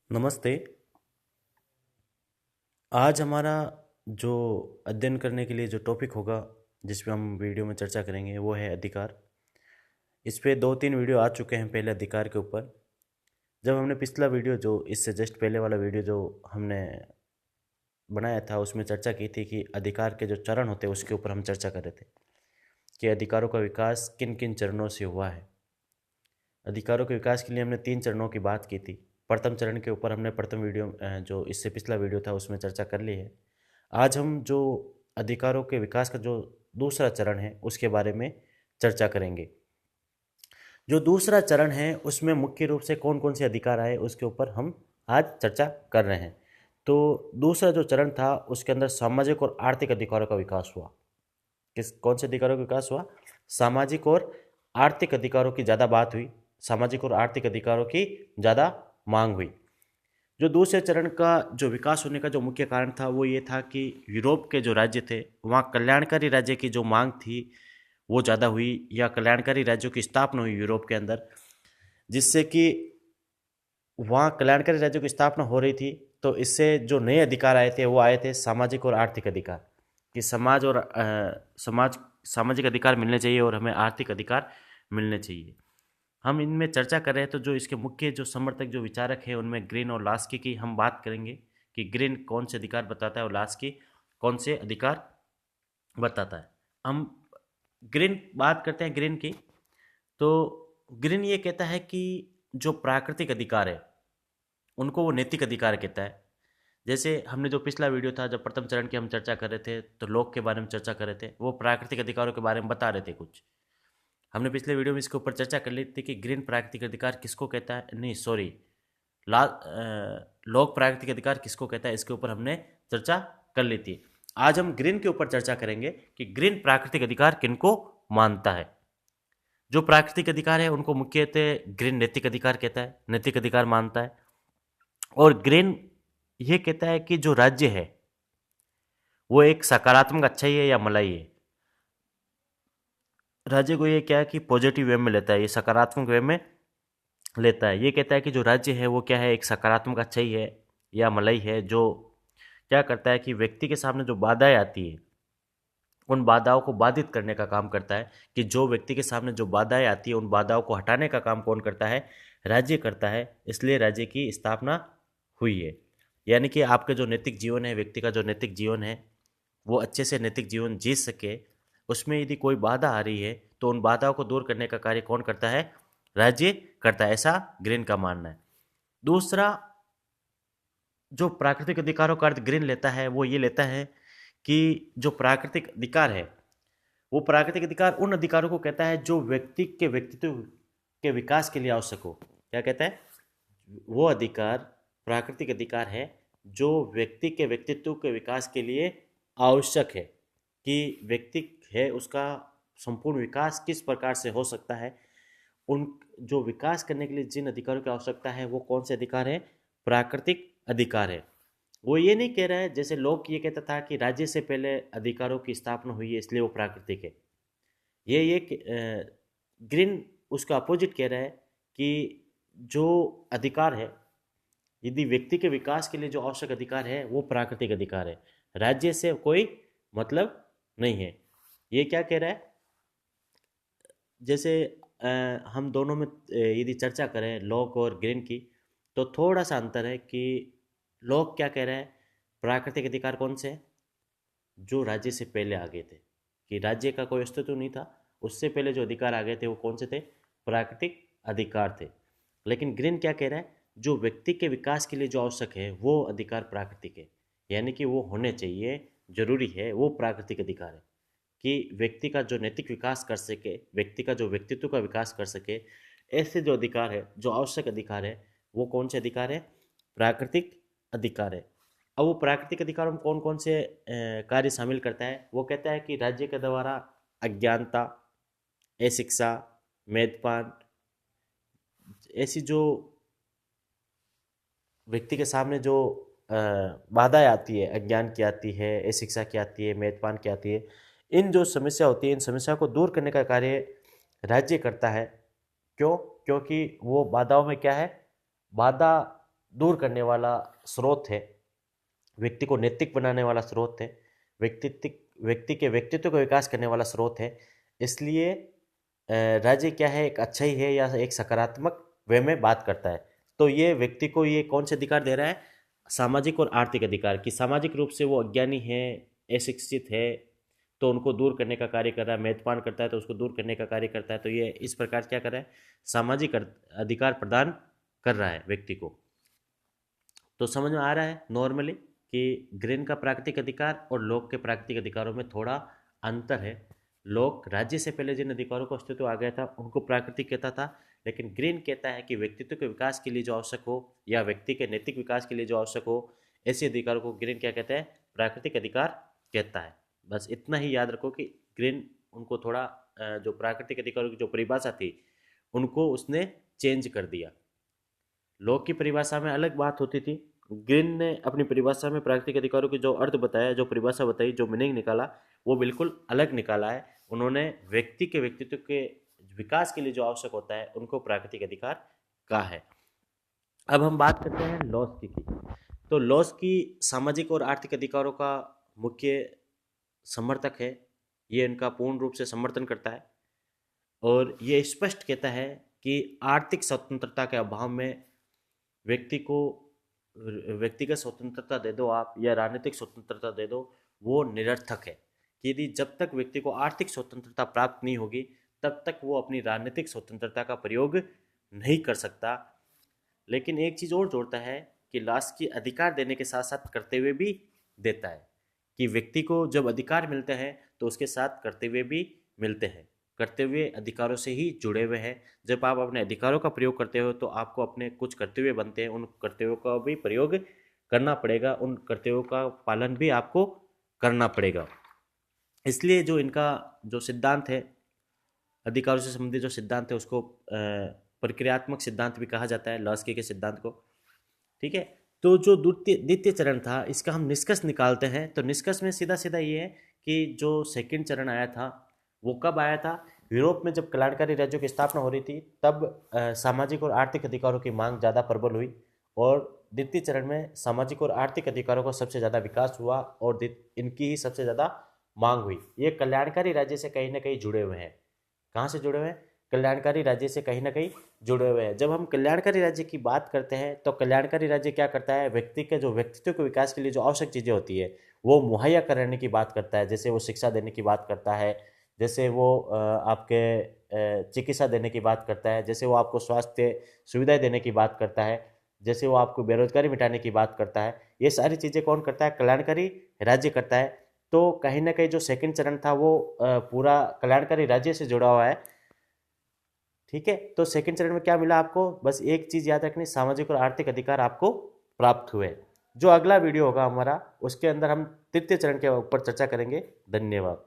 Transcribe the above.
नमस्ते। आज हमारा जो अध्ययन करने के लिए जो टॉपिक होगा, जिस पे हम वीडियो में चर्चा करेंगे, वो है अधिकार। इस पे 2-3 वीडियो आ चुके हैं पहले अधिकार के ऊपर। जब हमने पिछला वीडियो जो इससे जस्ट पहले वाला वीडियो जो हमने बनाया था, उसमें चर्चा की थी कि अधिकार के जो चरण होते हैं उसके ऊपर हम चर्चा कर रहे थे कि अधिकारों का विकास किन किन चरणों से हुआ है। अधिकारों के विकास के लिए हमने 3 चरणों की बात की थी। प्रथम चरण के ऊपर हमने प्रथम वीडियो जो इससे पिछला वीडियो था उसमें चर्चा कर ली है। आज हम जो अधिकारों के विकास का जो दूसरा चरण है उसके बारे में चर्चा करेंगे। जो दूसरा चरण है उसमें मुख्य रूप से कौन कौन से अधिकार आए उसके ऊपर हम आज चर्चा कर रहे हैं। तो दूसरा जो चरण था उसके अंदर सामाजिक और आर्थिक अधिकारों का विकास हुआ। कौन से अधिकारों का विकास हुआ? सामाजिक और आर्थिक अधिकारों की ज़्यादा बात हुई, सामाजिक और आर्थिक अधिकारों की ज़्यादा मांग हुई। जो दूसरे चरण का जो विकास होने का जो मुख्य कारण था वो ये था कि यूरोप के जो राज्य थे वहाँ कल्याणकारी राज्य की जो मांग थी वो ज़्यादा हुई, या कल्याणकारी राज्यों की स्थापना हुई यूरोप के अंदर, जिससे कि वहाँ कल्याणकारी राज्यों की स्थापना हो रही थी। तो इससे जो नए अधिकार आए थे वो आए थे सामाजिक और आर्थिक अधिकार, कि समाज और सामाजिक अधिकार मिलने चाहिए और हमें आर्थिक अधिकार मिलने चाहिए। हम इनमें चर्चा कर रहे हैं तो जो इसके मुख्य जो समर्थक जो विचारक हैं उनमें ग्रीन और लास्की की हम बात करेंगे कि ग्रीन कौन से अधिकार बताता है और लास्की कौन से अधिकार बताता है। हम ग्रीन बात करते हैं ग्रीन की। तो ग्रीन ये कहता है कि जो प्राकृतिक अधिकार है उनको वो नैतिक अधिकार कहता है। जैसे हमने जो पिछला वीडियो था जब प्रथम चरण की हम चर्चा कर रहे थे तो लोक के बारे में चर्चा कर रहे थे, वो प्राकृतिक अधिकारों के बारे में बता रहे थे कुछ। हमने पिछले वीडियो में इसके ऊपर चर्चा कर ली थी कि ग्रीन प्राकृतिक अधिकार किसको कहता है, नहीं सॉरी, लोक प्राकृतिक अधिकार किसको कहता है, इसके ऊपर हमने चर्चा कर ली थी। आज हम ग्रीन के ऊपर चर्चा करेंगे कि ग्रीन प्राकृतिक अधिकार किनको मानता है। जो प्राकृतिक अधिकार है उनको मुख्यतः ग्रीन नैतिक अधिकार कहता है, नैतिक अधिकार मानता है। और ग्रीन ये कहता है कि जो राज्य है वो एक सकारात्मक अच्छाई है या मलाई है। राज्य को ये क्या है कि पॉजिटिव वे में लेता है, ये सकारात्मक वे में लेता है। ये कहता है कि जो राज्य है वो क्या है, एक सकारात्मक अच्छाई है या मलाई है, जो क्या करता है कि व्यक्ति के सामने जो बाधाएं आती है उन बाधाओं को बाधित करने का काम करता है। कि जो व्यक्ति के सामने जो बाधाएं आती है उन बाधाओं को हटाने का काम कौन करता है? राज्य करता है। इसलिए राज्य की स्थापना हुई है। यानी कि आपके जो नैतिक जीवन है, व्यक्ति का जो नैतिक जीवन है वो अच्छे से नैतिक जीवन जी सके, उसमें यदि कोई बाधा आ रही है तो उन बाधाओं को दूर करने का कार्य कौन करता है? राज्य करता है, ऐसा ग्रीन का मानना है। दूसरा जो प्राकृतिक अधिकारों का अर्थ ग्रीन लेता है वो ये लेता है कि जो प्राकृतिक अधिकार है वो प्राकृतिक अधिकार उन अधिकारों को कहता है जो व्यक्ति के व्यक्तित्व के विकास के लिए आवश्यक हो। क्या कहता है? वो अधिकार प्राकृतिक अधिकार है जो व्यक्ति के व्यक्तित्व के विकास के लिए आवश्यक है। कि व्यक्ति है उसका संपूर्ण विकास किस प्रकार से हो सकता है, उन जो विकास करने के लिए जिन अधिकारों की आवश्यकता है वो कौन से अधिकार है? प्राकृतिक अधिकार है। वो ये नहीं कह रहा है जैसे लोग ये कहता था कि राज्य से पहले अधिकारों की स्थापना हुई है इसलिए वो प्राकृतिक है। ये ग्रीन उसका अपोजिट कह रहा है कि जो अधिकार है, यदि व्यक्ति के विकास के लिए जो आवश्यक अधिकार है वो प्राकृतिक अधिकार है, राज्य से कोई मतलब नहीं है। ये क्या कह रहा है? जैसे हम दोनों में यदि चर्चा करें लॉक और ग्रीन की, तो थोड़ा सा अंतर है कि लॉक क्या कह रहा है? प्राकृतिक अधिकार कौन से हैं? जो राज्य से पहले आ गए थे, कि राज्य का कोई अस्तित्व नहीं था, उससे पहले जो अधिकार आ गए थे वो कौन से थे? प्राकृतिक अधिकार थे। लेकिन ग्रीन क्या कह रहा है? जो व्यक्ति के विकास के लिए जो आवश्यक है वो अधिकार प्राकृतिक है, यानी कि वो होने चाहिए, जरूरी है, वो प्राकृतिक अधिकार है। कि व्यक्ति का जो नैतिक विकास कर सके, व्यक्ति का जो व्यक्तित्व का विकास कर सके, ऐसे जो अधिकार है, जो आवश्यक अधिकार है, वो कौन से अधिकार है? प्राकृतिक अधिकार है। अब वो प्राकृतिक अधिकारों में कौन कौन से कार्य शामिल करता है? वो कहता है कि राज्य के द्वारा अज्ञानता, अशिक्षा, मेदपान, ऐसी जो व्यक्ति के सामने जो बाधाएं आती है, अज्ञान की आती है, अशिक्षा की आती है, मेदपान की आती है, इन जो समस्या होती है इन समस्या को दूर करने का कार्य राज्य करता है। क्यों? क्योंकि वो बाधाओं में क्या है? बाधा दूर करने वाला स्रोत है, व्यक्ति को नैतिक बनाने वाला स्रोत है, व्यक्ति के व्यक्तित्व का विकास करने वाला स्रोत है। इसलिए राज्य क्या है, एक अच्छा ही है या एक सकारात्मक वे में बात करता है। तो ये व्यक्ति को ये कौन से अधिकार दे रहा है, सामाजिक और आर्थिक अधिकार की। सामाजिक रूप से वो अज्ञानी है, अशिक्षित है, तो उनको दूर करने का कार्य कर रहा है। मद्यपान करता है तो उसको दूर करने का कार्य करता है। तो ये इस प्रकार क्या कर रहा है, सामाजिक अधिकार प्रदान कर रहा है व्यक्ति को। तो समझ में आ रहा है नॉर्मली कि ग्रीन का प्राकृतिक अधिकार और लोक के प्राकृतिक अधिकारों में थोड़ा अंतर है। लोक राज्य से पहले जिन अधिकारों का अस्तित्व आ गया था उनको प्राकृतिक कहता था, लेकिन ग्रीन कहता है कि व्यक्तित्व के विकास के लिए जो आवश्यक हो या व्यक्ति के नैतिक विकास के लिए जो आवश्यक हो, ऐसे अधिकारों को ग्रीन क्या कहता है, प्राकृतिक अधिकार कहता है। बस इतना ही याद रखो कि ग्रीन उनको थोड़ा जो प्राकृतिक अधिकारों की जो परिभाषा थी उनको उसने चेंज कर दिया। लोक की परिभाषा में अलग बात होती थी, ग्रीन ने अपनी परिभाषा में प्राकृतिक अधिकारों की जो अर्थ बताया, जो परिभाषा बताई, जो मीनिंग निकाला, वो बिल्कुल अलग निकाला है। उन्होंने व्यक्ति के व्यक्तित्व के विकास के लिए जो आवश्यक होता है उनको प्राकृतिक अधिकार कहा है। अब हम बात करते हैं लॉस की। तो लॉस की सामाजिक और आर्थिक अधिकारों का मुख्य समर्थक है, ये इनका पूर्ण रूप से समर्थन करता है और ये स्पष्ट कहता है कि आर्थिक स्वतंत्रता के अभाव में व्यक्ति को व्यक्तिगत स्वतंत्रता दे दो आप या राजनीतिक स्वतंत्रता दे दो, वो निरर्थक है। यदि जब तक व्यक्ति को आर्थिक स्वतंत्रता प्राप्त नहीं होगी तब तक वो अपनी राजनीतिक स्वतंत्रता का प्रयोग नहीं कर सकता। लेकिन एक चीज़ और जोड़ता है कि लाश की अधिकार देने के साथ साथ कर्तव्य भी देता है, कि व्यक्ति को जब अधिकार मिलते हैं तो उसके साथ कर्तव्य भी मिलते हैं। कर्तव्य अधिकारों से ही जुड़े हुए हैं। जब आप अपने अधिकारों का प्रयोग करते हो तो आपको अपने कुछ कर्तव्य बनते हैं, उन कर्तव्यों का भी प्रयोग करना पड़ेगा, उन कर्तव्यों का पालन भी आपको करना पड़ेगा। इसलिए जो इनका जो सिद्धांत है, अधिकारों से संबंधित जो सिद्धांत है, उसको प्रक्रियात्मक सिद्धांत भी कहा जाता है, लॉस्की के सिद्धांत को। ठीक है, तो जो द्वितीय चरण था इसका हम निष्कर्ष निकालते हैं। तो निष्कर्ष में सीधा सीधा ये है कि जो सेकंड चरण आया था वो कब आया था, यूरोप में जब कल्याणकारी राज्यों की स्थापना हो रही थी तब सामाजिक और आर्थिक अधिकारों की मांग ज़्यादा प्रबल हुई और द्वितीय चरण में सामाजिक और आर्थिक अधिकारों का सबसे ज़्यादा विकास हुआ और इनकी ही सबसे ज़्यादा मांग हुई। ये कल्याणकारी राज्य से कहीं ना कहीं जुड़े हुए हैं। कहाँ से जुड़े हुए हैं, कल्याणकारी राज्य से कहीं ना कहीं जुड़े हुए हैं। जब हम कल्याणकारी राज्य की बात करते हैं तो कल्याणकारी राज्य क्या करता है, व्यक्ति के जो व्यक्तित्व के विकास के लिए जो आवश्यक चीज़ें होती है वो मुहैया कराने की बात करता है। जैसे वो शिक्षा देने की बात करता है, जैसे वो आपके चिकित्सा देने की बात करता है, जैसे वो आपको स्वास्थ्य सुविधाएं देने की बात करता है, जैसे वो आपको बेरोजगारी मिटाने की बात करता है। ये सारी चीज़ें कौन करता है, कल्याणकारी राज्य करता है। तो कहीं ना कहीं जो सेकंड चरण था वो पूरा कल्याणकारी राज्य से जुड़ा हुआ है। ठीक है, तो सेकंड चरण में क्या मिला आपको, बस एक चीज़ याद रखनी, सामाजिक और आर्थिक अधिकार आपको प्राप्त हुए। जो अगला वीडियो होगा हमारा उसके अंदर हम तृतीय चरण के ऊपर चर्चा करेंगे। धन्यवाद।